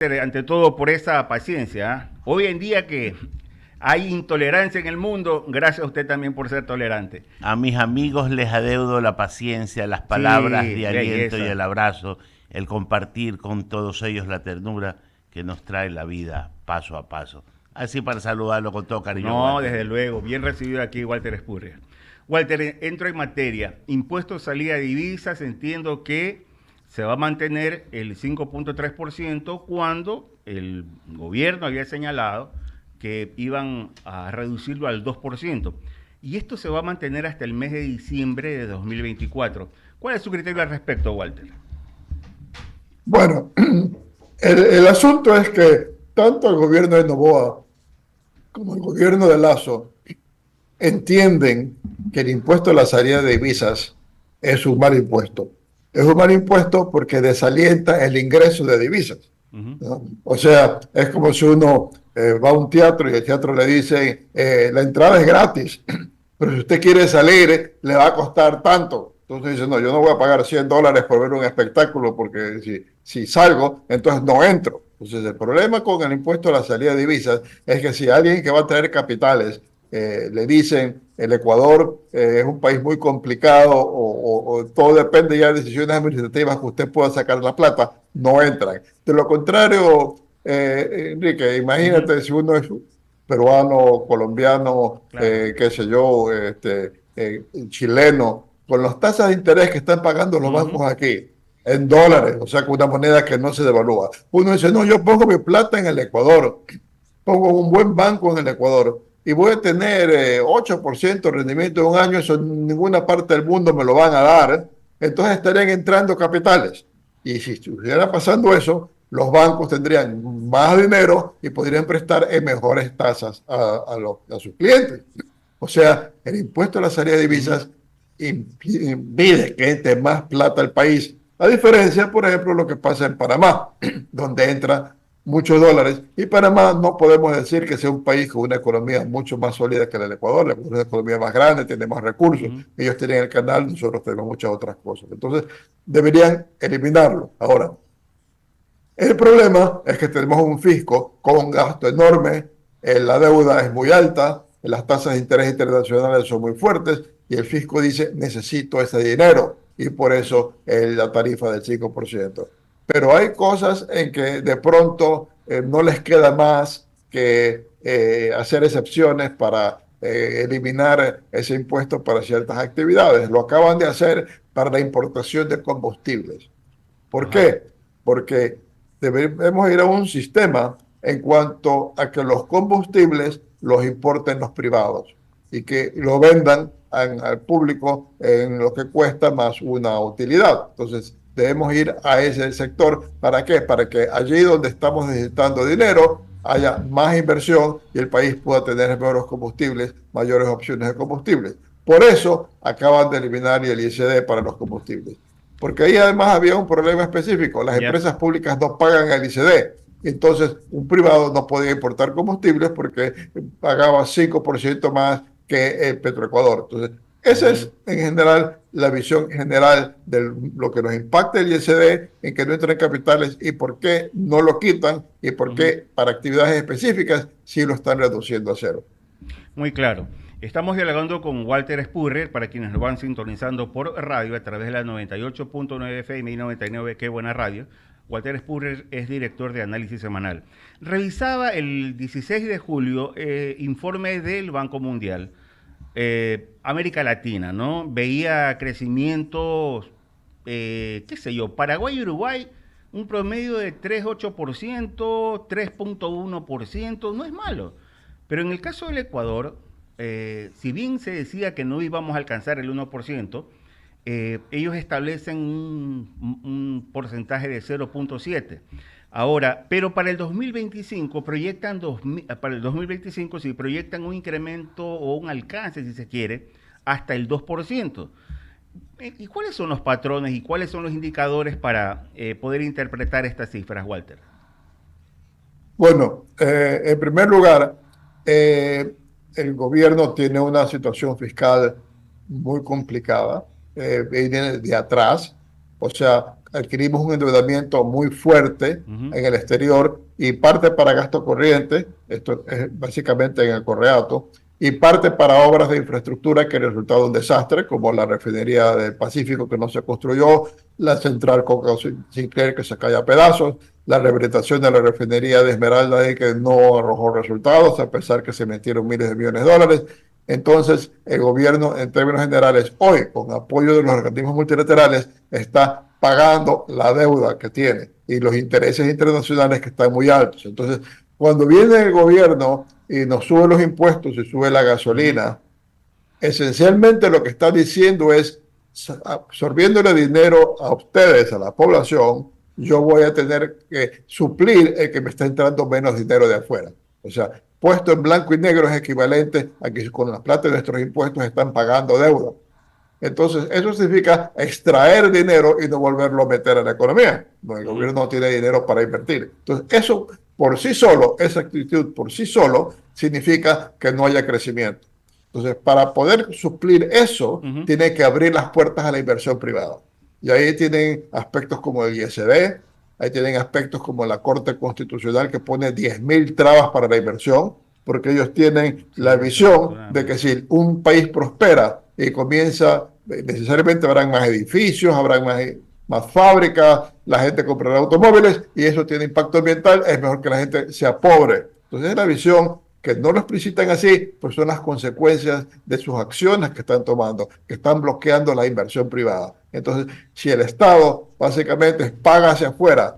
ante todo por esa paciencia. ¿Eh? Hoy en día que hay intolerancia en el mundo, gracias a usted también por ser tolerante. A mis amigos les adeudo la paciencia, las palabras Sí, de aliento y el belleza. abrazo, el compartir con todos ellos la ternura que nos trae la vida paso a paso. Así para saludarlo con todo cariño, No, Walter. desde luego, bien recibido aquí Walter Spurrier. Walter, entro en materia. Impuestos salida de divisas, entiendo que se va a mantener el 5.3% cuando el gobierno había señalado que iban a reducirlo al 2%. Y esto se va a mantener hasta el mes de diciembre de 2024. ¿Cuál es su criterio al respecto, Walter? Bueno, el asunto es que tanto el gobierno de Noboa como el gobierno de Lazo entienden que el impuesto a la salida de divisas es un mal impuesto. Es un mal impuesto porque desalienta el ingreso de divisas. Uh -huh. ¿No? O sea, es como si uno va a un teatro y el teatro le dice, la entrada es gratis, pero si usted quiere salir, le va a costar tanto. Entonces dice, no, yo no voy a pagar $100 por ver un espectáculo porque si salgo, entonces no entro. Entonces el problema con el impuesto a la salida de divisas es que si alguien que va a traer capitales le dicen el Ecuador es un país muy complicado o todo depende ya de decisiones administrativas que usted pueda sacar la plata, no entran. De lo contrario, Enrique, Uh -huh. imagínate si uno es peruano, colombiano, Claro. qué sé yo, chileno, con las tasas de interés que están pagando Uh los -huh. bancos aquí, en dólares, o sea, con una moneda que no se devalúa. Uno dice, no, yo pongo mi plata en el Ecuador, pongo un buen banco en el Ecuador y voy a tener 8% de rendimiento en un año, eso en ninguna parte del mundo me lo van a dar, entonces estarían entrando capitales. Y si estuviera pasando eso, los bancos tendrían más dinero y podrían prestar en mejores tasas a sus clientes. O sea, el impuesto a la salida de Uh -huh. divisas impide que entre más plata al país. A diferencia, por ejemplo, lo que pasa en Panamá, donde entra muchos dólares. Y Panamá no podemos decir que sea un país con una economía mucho más sólida que la del Ecuador. La Ecuador es una economía más grande, tiene más Uh recursos. -huh. Ellos tienen el canal, nosotros tenemos muchas otras cosas. Entonces, deberían eliminarlo. Ahora, el problema es que tenemos un fisco con un gasto enorme, la deuda es muy alta, las tasas de interés internacionales son muy fuertes y el fisco dice necesito ese dinero y por eso la tarifa del 5%. Pero hay cosas en que de pronto no les queda más que hacer excepciones para eliminar ese impuesto para ciertas actividades. Lo acaban de hacer para la importación de combustibles. ¿Por Ajá. qué? Porque debemos ir a un sistema en cuanto a que los combustibles los importen los privados y que lo vendan al público en lo que cuesta más una utilidad. Entonces, debemos ir a ese sector. ¿Para qué? Para que allí donde estamos necesitando dinero haya más inversión y el país pueda tener mejores combustibles, mayores opciones de combustibles. Por eso acaban de eliminar el ISD para los combustibles. Porque ahí además había un problema específico. Las Ya. empresas públicas no pagan el ICD. Entonces, un privado no podía importar combustibles porque pagaba 5% más que el Petroecuador. Entonces, Uh esa -huh. es en general la visión general de lo que nos impacta el ISD, en que no entran capitales y por qué no lo quitan y Uh por -huh. qué para actividades específicas sí lo están reduciendo a cero. Muy claro. Estamos dialogando con Walter Spurrier, para quienes nos van sintonizando por radio a través de la 98.9 FM y 99, qué buena radio. Walter Spurrier es director de análisis semanal. Revisaba el 16 de julio informe del Banco Mundial, América Latina, ¿no? Veía crecimientos, qué sé yo, Paraguay y Uruguay, un promedio de 3,8%, 3,1%, no es malo. Pero en el caso del Ecuador, si bien se decía que no íbamos a alcanzar el 1%, ellos establecen un porcentaje de 0,7. Ahora, pero para el 2025 para el 2025 sí proyectan un incremento o un alcance, si se quiere, hasta el 2%. ¿Y cuáles son los patrones y cuáles son los indicadores para poder interpretar estas cifras, Walter? Bueno, en primer lugar, el gobierno tiene una situación fiscal muy complicada, viene de atrás, o sea, adquirimos un endeudamiento muy fuerte Ujú. en el exterior y parte para gasto corriente, esto es básicamente en el correato, y parte para obras de infraestructura que resultado de un desastre, como la refinería del Pacífico que no se construyó, la central Coca Sinclair que se cae a pedazos, la rehabilitación de la refinería de Esmeralda que no arrojó resultados, a pesar que se metieron miles de millones de dólares. Entonces, el gobierno, en términos generales, hoy, con apoyo de los organismos multilaterales, está pagando la deuda que tiene y los intereses internacionales que están muy altos. Entonces, cuando viene el gobierno y nos sube los impuestos y sube la Ujú. gasolina, esencialmente lo que está diciendo es, absorbiéndole dinero a ustedes, a la población, yo voy a tener que suplir el que me está entrando menos dinero de afuera. O sea, puesto en blanco y negro es equivalente a que con la plata de nuestros impuestos están pagando deuda. Entonces, eso significa extraer dinero y no volverlo a meter a la economía. No, el Ujú. gobierno no tiene dinero para invertir. Entonces, eso por sí solo, esa actitud por sí solo, significa que no haya crecimiento. Entonces, para poder suplir eso, Ujú. tiene que abrir las puertas a la inversión privada. Y ahí tienen aspectos como el ISD, ahí tienen aspectos como la Corte Constitucional que pone 10.000 trabas para la inversión, porque ellos tienen Sí, la visión de que desafortunadamente. si un país prospera y comienza, necesariamente habrán más edificios, habrán más fábricas, la gente comprará automóviles y eso tiene impacto ambiental, es mejor que la gente sea pobre. Entonces es la visión que no lo explicitan así, pues son las consecuencias de sus acciones que están tomando, que están bloqueando la inversión privada. Entonces, si el Estado básicamente paga hacia afuera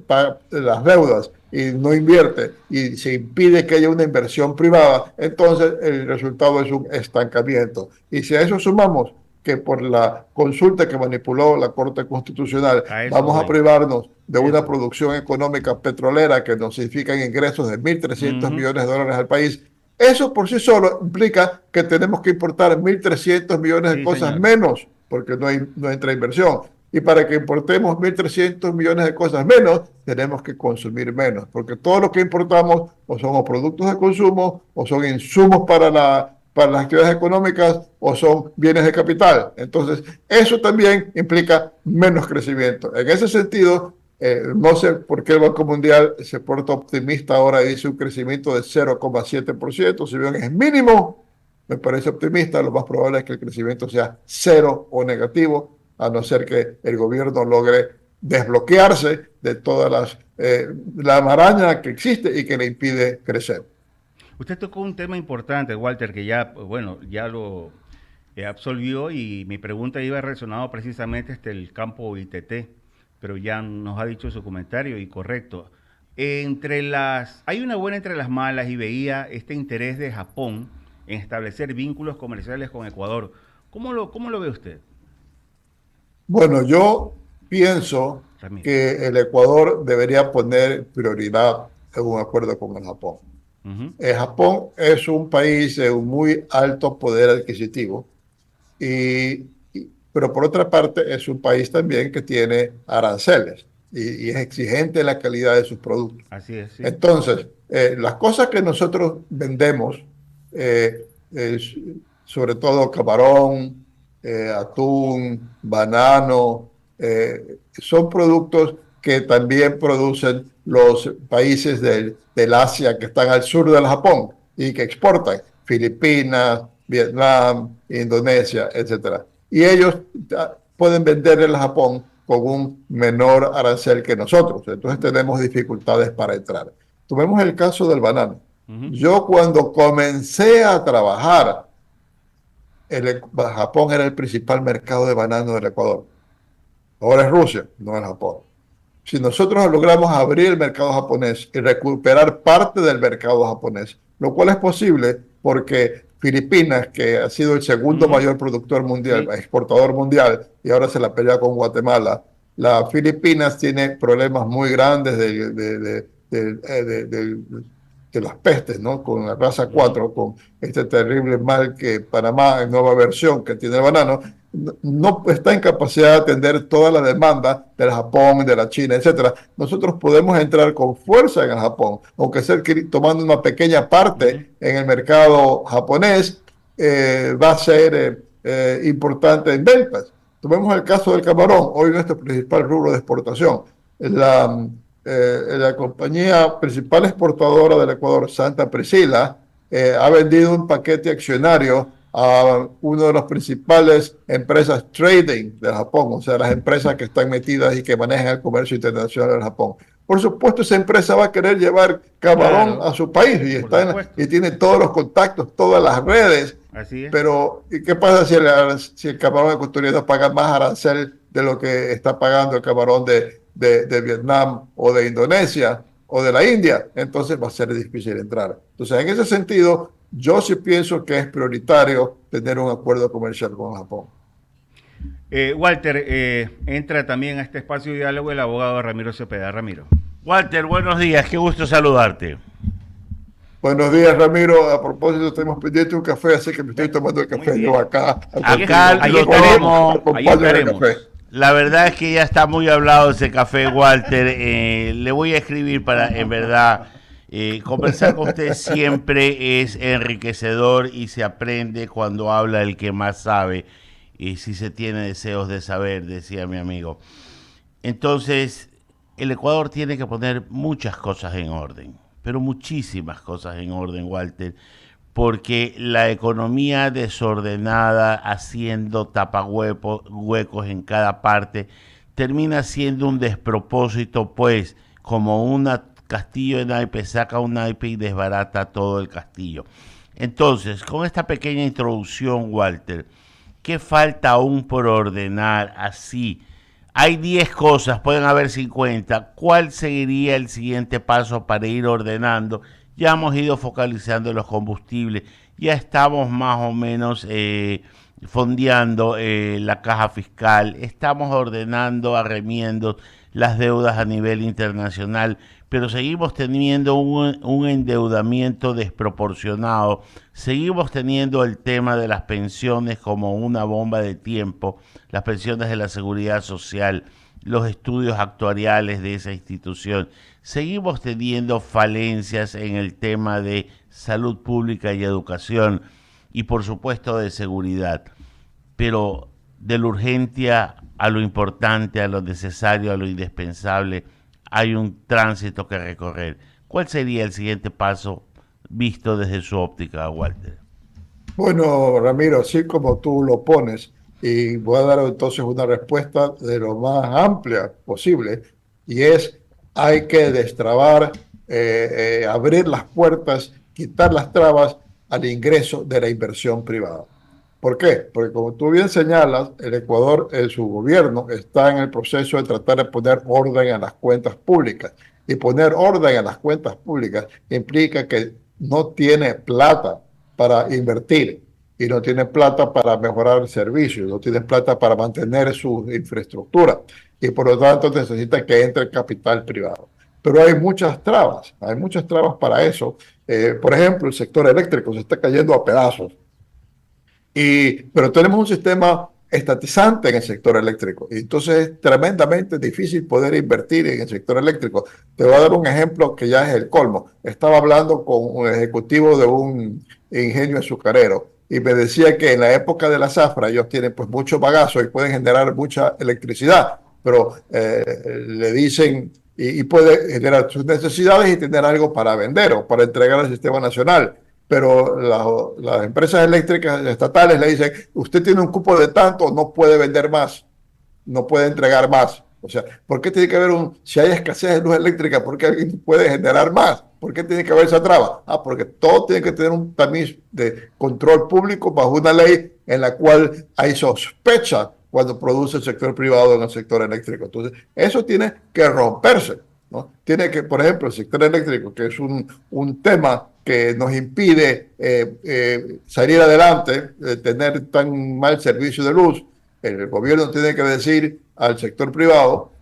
paga las deudas y no invierte y se impide que haya una inversión privada, entonces el resultado es un estancamiento. Y si a eso sumamos que por la consulta que manipuló la Corte Constitucional A eso vamos a voy. privarnos de una Eso. producción económica petrolera que nos significan ingresos de 1.300 Ujú. millones de dólares al país, eso por sí solo implica que tenemos que importar 1.300 millones de Sí, cosas señor. menos porque no entra inversión. Y para que importemos 1.300 millones de cosas menos, tenemos que consumir menos, porque todo lo que importamos o son productos de consumo, o son insumos para las actividades económicas, o son bienes de capital. Entonces, eso también implica menos crecimiento. En ese sentido, no sé por qué el Banco Mundial se porta optimista ahora y dice un crecimiento de 0,7%, si bien es mínimo, me parece optimista, lo más probable es que el crecimiento sea cero o negativo, a no ser que el gobierno logre desbloquearse de todas la maraña que existe y que le impide crecer. Usted tocó un tema importante, Walter, que ya, bueno, ya lo absolvió y mi pregunta iba relacionado precisamente el campo ITT, pero ya nos ha dicho su comentario y correcto. Hay una buena entre las malas y veía este interés de Japón en establecer vínculos comerciales con Ecuador. Cómo lo ve usted, Bueno, yo pienso Ramiro? que el Ecuador debería poner prioridad en un acuerdo con el Japón. Ujú. Japón es un país de un muy alto poder adquisitivo, pero por otra parte es un país también que tiene aranceles y es exigente en la calidad de sus productos. Así es, sí. Entonces, las cosas que nosotros vendemos, eh, es, sobre todo camarón, atún, banano, son productos que también producen los países del Asia que están al sur del Japón y que exportan, Filipinas, Vietnam, Indonesia, etcétera. Y ellos pueden venderle al Japón con un menor arancel que nosotros. Entonces tenemos dificultades para entrar. Tomemos el caso del banano. Ujú. Yo cuando comencé a trabajar, Japón era el principal mercado de banano del Ecuador. Ahora es Rusia, no es Japón. Si nosotros logramos abrir el mercado japonés y recuperar parte del mercado japonés, lo cual es posible porque Filipinas, que ha sido el segundo Ujú. mayor productor mundial, Sí. exportador mundial, y ahora se la pelea con Guatemala, la Filipinas tiene problemas muy grandes de las pestes, ¿no? Con la raza Ujú. 4, con este terrible mal que Panamá, en nueva versión que tiene el banano, no está en capacidad de atender toda la demanda del Japón, de la China, etcétera. Nosotros podemos entrar con fuerza en el Japón, aunque sea tomando una pequeña Ujú. parte en el mercado japonés, va a ser importante en ventas. Tomemos el caso del camarón, hoy nuestro principal rubro de exportación. La compañía principal exportadora del Ecuador, Santa Priscila, ha vendido un paquete accionario a una de las principales empresas trading de Japón, o sea, las empresas que están metidas y que manejan el comercio internacional en Japón. Por supuesto, esa empresa va a querer llevar camarón Claro, a su país y tiene todos los contactos, todas las redes. así es. Pero, ¿y qué pasa si el camarón ecuatoriano paga más arancel de lo que está pagando el camarón de Vietnam o de Indonesia o de la India? Entonces va a ser difícil entrar. Entonces, en ese sentido, yo sí pienso que es prioritario tener un acuerdo comercial con Japón. Walter, entra también a este espacio de diálogo el abogado Ramiro Cepeda. Ramiro. Walter, buenos días, qué gusto saludarte. Buenos días, Ramiro. A propósito, tenemos pendiente un café, así que me estoy tomando el café yo acá. Acá lo tomo. Ahí estaremos. La verdad es que ya está muy hablado ese café, Walter. Le voy a escribir para, en verdad, conversar con usted siempre es enriquecedor y se aprende cuando habla el que más sabe y si se tiene deseos de saber, decía mi amigo. Entonces, el Ecuador tiene que poner muchas cosas en orden, pero muchísimas cosas en orden, Walter, porque la economía desordenada, haciendo huecos en cada parte, termina siendo un despropósito, pues, como un castillo de naipes saca un naipe y desbarata todo el castillo. Entonces, con esta pequeña introducción, Walter, ¿qué falta aún por ordenar así? Hay 10 cosas, pueden haber 50. ¿Cuál sería el siguiente paso para ir ordenando? Ya hemos ido focalizando los combustibles, ya estamos más o menos fondeando la caja fiscal, estamos ordenando, arremiendo las deudas a nivel internacional, pero seguimos teniendo un endeudamiento desproporcionado, seguimos teniendo el tema de las pensiones como una bomba de tiempo, las pensiones de la seguridad social, los estudios actuariales de esa institución. Seguimos teniendo falencias en el tema de salud pública y educación y por supuesto de seguridad, pero de la urgencia a lo importante, a lo necesario, a lo indispensable, hay un tránsito que recorrer. ¿Cuál sería el siguiente paso visto desde su óptica, Walter? Bueno, Ramiro, así como tú lo pones, y voy a dar entonces una respuesta de lo más amplia posible, y es, hay que destrabar, abrir las puertas, quitar las trabas al ingreso de la inversión privada. ¿Por qué? Porque como tú bien señalas, el Ecuador, su gobierno, está en el proceso de tratar de poner orden en las cuentas públicas. Y poner orden en las cuentas públicas implica que no tiene plata para invertir y no tiene plata para mejorar el servicio, no tiene plata para mantener su infraestructura y por lo tanto necesita que entre capital privado. Pero hay muchas trabas para eso. Por ejemplo, el sector eléctrico se está cayendo a pedazos. Pero tenemos un sistema estatizante en el sector eléctrico. Y entonces es tremendamente difícil poder invertir en el sector eléctrico. Te voy a dar un ejemplo que ya es el colmo. Estaba hablando con un ejecutivo de un ingenio azucarero y me decía que en la época de la zafra ellos tienen pues mucho bagazo y pueden generar mucha electricidad, pero le dicen y puede generar sus necesidades y tener algo para vender o para entregar al sistema nacional. Pero las empresas eléctricas estatales le dicen, usted tiene un cupo de tanto, no puede vender más, no puede entregar más. O sea, ¿por qué tiene que haber si hay escasez de luz eléctrica, por qué alguien puede generar más? ¿Por qué tiene que haber esa traba? Porque todo tiene que tener un tamiz de control público bajo una ley en la cual hay sospecha cuando produce el sector privado en el sector eléctrico. Entonces, eso tiene que romperse, ¿no? Tiene que, por ejemplo, el sector eléctrico, que es un tema que nos impide salir adelante, tener tan mal servicio de luz, el gobierno tiene que decir al sector privado,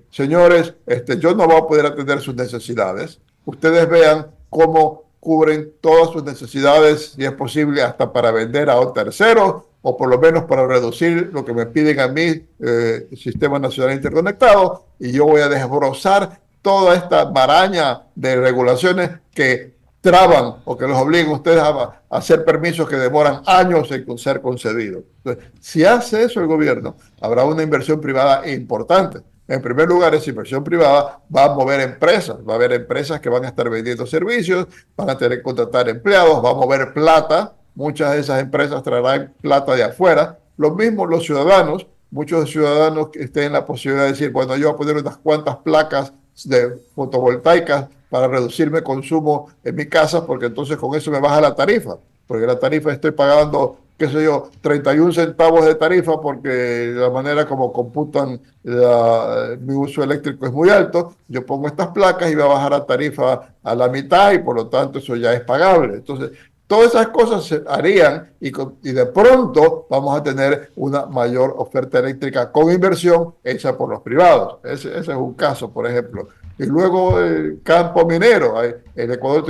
señores, yo no voy a poder atender sus necesidades. Ustedes vean cómo cubren todas sus necesidades, si es posible, hasta para vender a un tercero, o por lo menos para reducir lo que me piden a mí, el Sistema Nacional Interconectado, y yo voy a desbrozar toda esta maraña de regulaciones que traban o que los obliguen a ustedes a hacer permisos que demoran años en ser concedidos. Entonces, si hace eso el gobierno, habrá una inversión privada importante. En primer lugar, esa inversión privada va a mover empresas, va a haber empresas que van a estar vendiendo servicios, van a tener que contratar empleados, va a mover plata, muchas de esas empresas traerán plata de afuera. Lo mismo los ciudadanos, muchos ciudadanos que estén en la posibilidad de decir, bueno, yo voy a poner unas cuantas placas de fotovoltaicas para reducir mi consumo en mi casa, porque entonces con eso me baja la tarifa, porque la tarifa estoy pagando, qué sé yo, 31 centavos de tarifa, porque la manera como computan mi uso eléctrico es muy alto, yo pongo estas placas y va a bajar la tarifa a la mitad y por lo tanto eso ya es pagable. Entonces, todas esas cosas se harían y de pronto vamos a tener una mayor oferta eléctrica con inversión hecha por los privados. Ese es un caso, por ejemplo. Y luego el campo minero. El Ecuador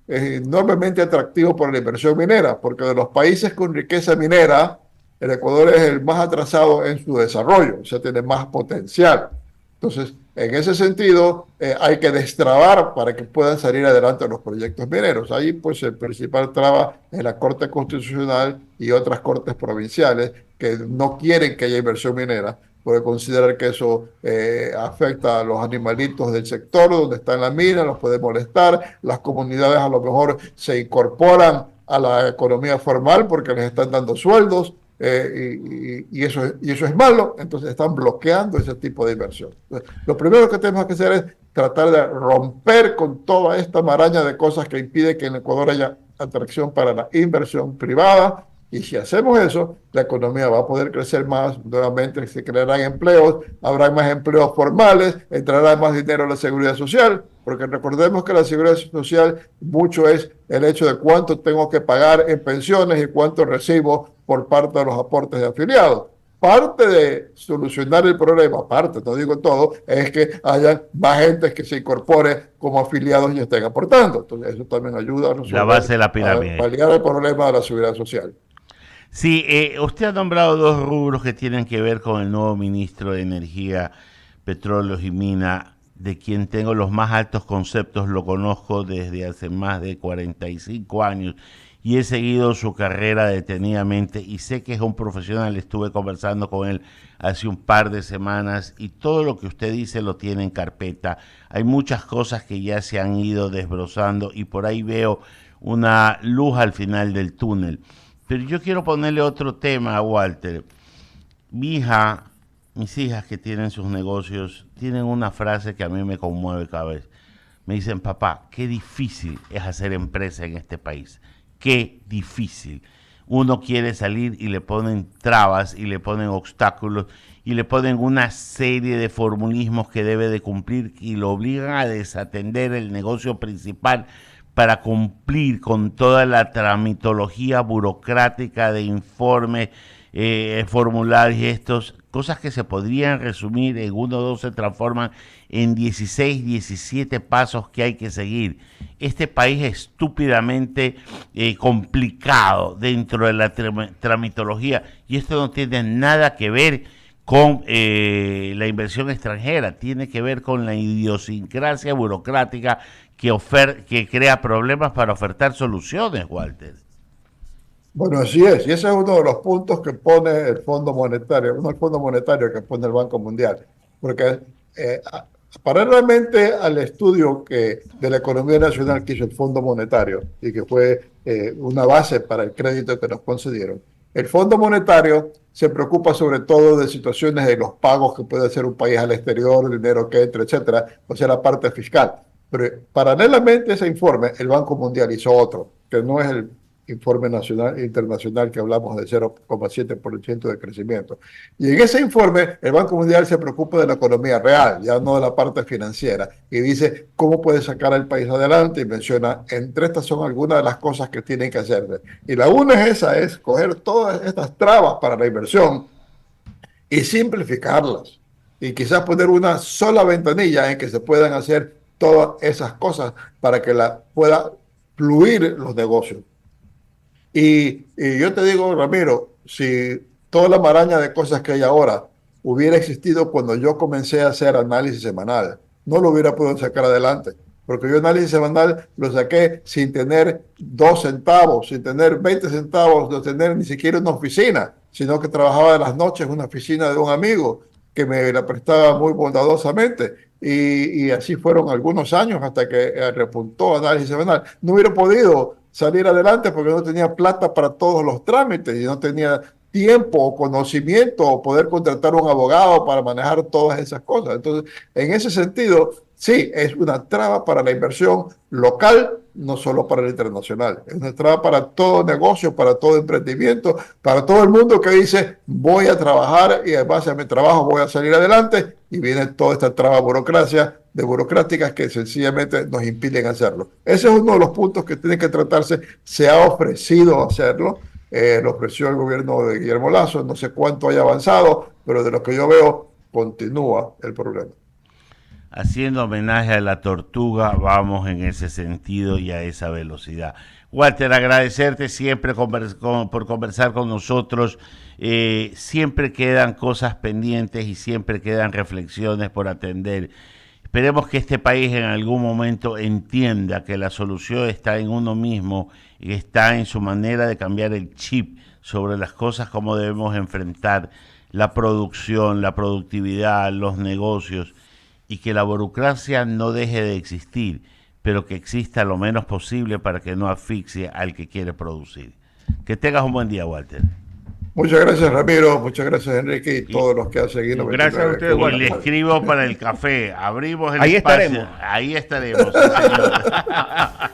es enormemente atractivo por la inversión minera, porque de los países con riqueza minera, el Ecuador es el más atrasado en su desarrollo, o sea, tiene más potencial. Entonces, en ese sentido, hay que destrabar para que puedan salir adelante los proyectos mineros. Ahí, pues, el principal traba es la Corte Constitucional y otras cortes provinciales que no quieren que haya inversión minera, porque consideran que eso afecta a los animalitos del sector donde está en la mina, los puede molestar. Las comunidades a lo mejor se incorporan a la economía formal porque les están dando sueldos. Y eso es malo, entonces están bloqueando ese tipo de inversión. Entonces, lo primero que tenemos que hacer es tratar de romper con toda esta maraña de cosas que impide que en Ecuador haya atracción para la inversión privada. Y si hacemos eso, la economía va a poder crecer más, nuevamente se crearán empleos, habrá más empleos formales, entrará más dinero a la seguridad social, porque recordemos que la seguridad social mucho es el hecho de cuánto tengo que pagar en pensiones y cuánto recibo por parte de los aportes de afiliados. Parte de solucionar el problema, parte, no digo todo, es que haya más gente que se incorpore como afiliados y estén aportando. Entonces eso también ayuda a resolver, La base de la pirámide. a paliar el problema de la seguridad social. Sí, usted ha nombrado dos rubros que tienen que ver con el nuevo ministro de Energía, Petróleos y Mina, de quien tengo los más altos conceptos, lo conozco desde hace más de 45 años y he seguido su carrera detenidamente y sé que es un profesional. Estuve conversando con él hace un par de semanas y todo lo que usted dice lo tiene en carpeta. Hay muchas cosas que ya se han ido desbrozando y por ahí veo una luz al final del túnel. Pero yo quiero ponerle otro tema a Walter. Mis hijas que tienen sus negocios, tienen una frase que a mí me conmueve cada vez. Me dicen, papá, qué difícil es hacer empresa en este país. Qué difícil. Uno quiere salir y le ponen trabas y le ponen obstáculos y le ponen una serie de formulismos que debe de cumplir y lo obligan a desatender el negocio principal para cumplir con toda la tramitología burocrática de informes, formularios y estos, cosas que se podrían resumir en uno o dos, se transforman en 16, 17 pasos que hay que seguir. Este país es estúpidamente complicado dentro de la tramitología y esto no tiene nada que ver con la inversión extranjera, tiene que ver con la idiosincrasia burocrática que crea problemas para ofertar soluciones, Walter. Bueno, así es, y ese es uno de los puntos que pone el Fondo Monetario, no el Fondo Monetario que pone el Banco Mundial, porque paralelamente al estudio de la economía nacional que hizo el Fondo Monetario y que fue una base para el crédito que nos concedieron, el Fondo Monetario se preocupa sobre todo de situaciones de los pagos que puede hacer un país al exterior, el dinero que entra, etcétera, o sea, la parte fiscal. Pero paralelamente a ese informe, el Banco Mundial hizo otro, que no es el informe nacional e internacional que hablamos de 0,7% de crecimiento. Y en ese informe, el Banco Mundial se preocupa de la economía real, ya no de la parte financiera, y dice cómo puede sacar al país adelante y menciona, entre estas son algunas de las cosas que tienen que hacer. Y la una es coger todas estas trabas para la inversión y simplificarlas. Y quizás poner una sola ventanilla en que se puedan hacer todas esas cosas para que pueda fluir los negocios. Y yo te digo, Ramiro, si toda la maraña de cosas que hay ahora hubiera existido cuando yo comencé a hacer análisis semanal, no lo hubiera podido sacar adelante, porque yo análisis semanal lo saqué sin tener 2 centavos, sin tener 20 centavos, no tener ni siquiera una oficina, sino que trabajaba de las noches en una oficina de un amigo que me la prestaba muy bondadosamente. Y así fueron algunos años hasta que repuntó análisis semanal. No hubiera podido salir adelante porque no tenía plata para todos los trámites y no tenía tiempo o conocimiento o poder contratar un abogado para manejar todas esas cosas. Entonces, en ese sentido, sí, es una traba para la inversión local, no solo para el internacional. Es una traba para todo negocio, para todo emprendimiento, para todo el mundo que dice, voy a trabajar y en base a mi trabajo voy a salir adelante, y viene toda esta traba burocráticas que sencillamente nos impiden hacerlo. Ese es uno de los puntos que tiene que tratarse. Se ha ofrecido hacerlo. Lo ofreció el gobierno de Guillermo Lasso, no sé cuánto haya avanzado, pero de lo que yo veo, continúa el problema. Haciendo homenaje a la tortuga, vamos en ese sentido y a esa velocidad. Walter, agradecerte siempre por conversar con nosotros. Siempre quedan cosas pendientes y siempre quedan reflexiones por atender. Esperemos que este país en algún momento entienda que la solución está en uno mismo y está en su manera de cambiar el chip sobre las cosas como debemos enfrentar la producción, la productividad, los negocios, y que la burocracia no deje de existir, pero que exista lo menos posible para que no asfixie al que quiere producir. Que tengas un buen día, Walter. Muchas gracias, Ramiro. Muchas gracias, Enrique, y todos los que han seguido. Gracias a ustedes, Y le escribo para el café. Abrimos el Ahí espacio. estaremos. Ahí estaremos. Sí, señor.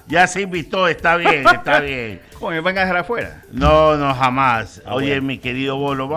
Ya se invitó, está bien, está bien. ¿Cómo me van a dejar afuera? No, no, jamás. Ah, Oye, bueno. mi querido Bolo,